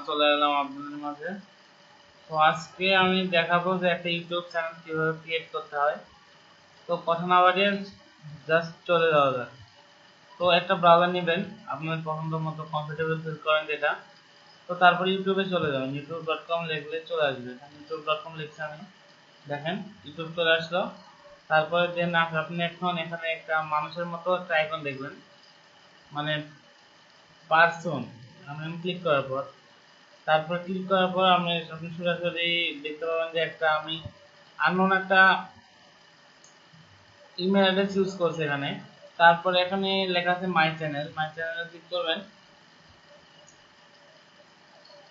চলে এলাম আপনাদের মাঝে। তো আজকে আমি দেখাবো যে একটা ইউটিউব চ্যানেল কিভাবে ক্রিয়েট করতে হয়। তো কথা না বাড়িয়ে জাস্ট চলে যাওয়া যায়। তো একটা ব্রাউজার নেবেন, আপনার পছন্দ মতো কমফোর্টেবল ফিল করেন যেটা। তো তারপর ইউটিউবে চলে যাবেন, youtube.com লিখলে চলে আসবে। youtube.com লিখছি আমি, দেখেন ইউটিউব চলে আসলো। তারপরে দেন আপনি এখন এখানে একটা মানুষের মতো একটা আইকন দেখবেন, মানে পার্সন। আমি ক্লিক করার পর আপনি সরাসরি দেখতে পাবেন যে আমি আননোন একটা ইমেল অ্যাড্রেস ইউজ করছি এখানে। তারপরে এখানে লেখা আছে মাই চ্যানেলে ক্লিক করবেন।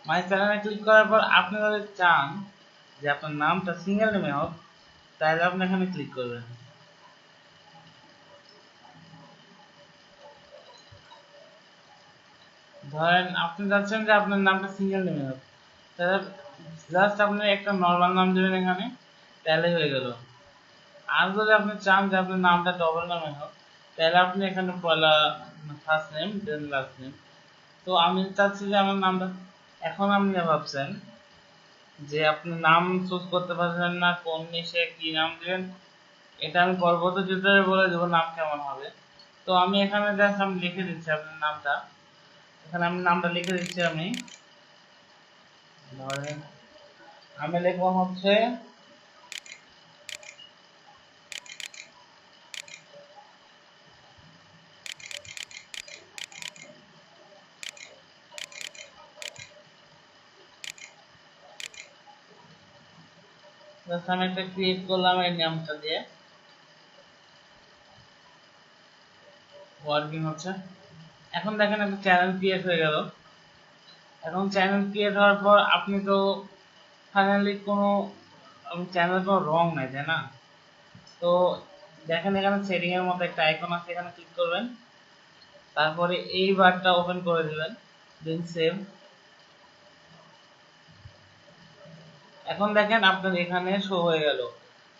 মাই চ্যানেলে ক্লিক করার পর আপনি যদি চান যে আপনার নামটা সিঙ্গেল নেমে হোক, তাহলে আপনি এখানে ক্লিক করবেন। ধরেন আপনি চাচ্ছেন যে আপনার নামটা সিঙ্গেল নেমে হোক, তাহলে জাস্ট আপনি একটা নর্মাল নাম দেবেন এখানে, তাহলে হয়ে গেল। আর যদি আপনি চান যে আপনার নামটা ডবল নামে হোক, তাহলে আপনি এখানে পয়লা ফার্স্ট নেম দেন লাস্ট নেম। তো আমি চাচ্ছি যে আমার নামটা, এখন আপনি ভাবছেন যে আপনি নাম চুজ করতে পারছেন না, কোন নিশে কি নাম দিবেন, এটা আমি পরবর্তী টিউটোরিয়ালে বলে দেবো নাম কেমন হবে। তো আমি এখানে জাস্ট আমি লিখে দিচ্ছি আপনার নামটা, এখানে আমি নামটা লিখে দিচ্ছি। ধরেন আমি লিখবো হচ্ছে আমি একটা ক্রিয়েট করলাম এই নামটা দিয়ে, ওয়ার্কিং হচ্ছে। এখন দেখেন একটা চ্যানেল ক্রিয়েট হয়ে গেল। এখন চ্যানেল ক্রিয়েট হওয়ার পর আপনি তো ফাইনালি কোনো চ্যানেল কোনো রং নাই, তাই না? তো দেখেন এখানে সেটিং এর মতো একটা আইকন আছে, এখানে ক্লিক করবেন। তারপরে এই বারটা ওপেন করে দিবেন, দেন সেভ। এখন দেখেন আপনার এখানে শো হয়ে গেল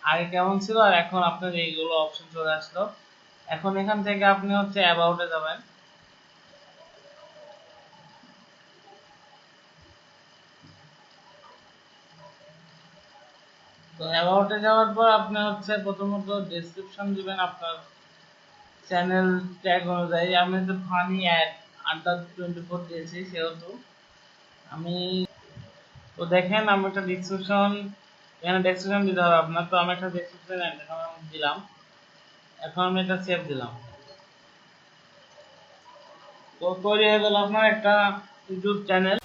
আগে কেমন ছিল, আর এখন আপনার এইগুলো অপশন চলে আসলো। এখন এখান থেকে আপনি হচ্ছে অ্যাবাউটে যাবেন। তো অ্যাবাউটে যাওয়ার পর আপনি হচ্ছে প্রথমত ডেসক্রিপশন দিবেন আপনার চ্যানেল ট্যাগ অনুযায়ী। আমি তো ফানি অ্যাড আড্ডা 24 দিয়েছি, সেহেতু আমি, তো দেখেন আমি একটা ডেসক্রিপশন, এখানে ডেসক্রিপশন দিতে হবে আপনার। তো আমি একটা ডেসক্রিপশন দিলাম, এখন আমি এটা সেভ দিলাম। তো তৈরি হয়ে গেল আপনার একটা ইউটিউব চ্যানেল।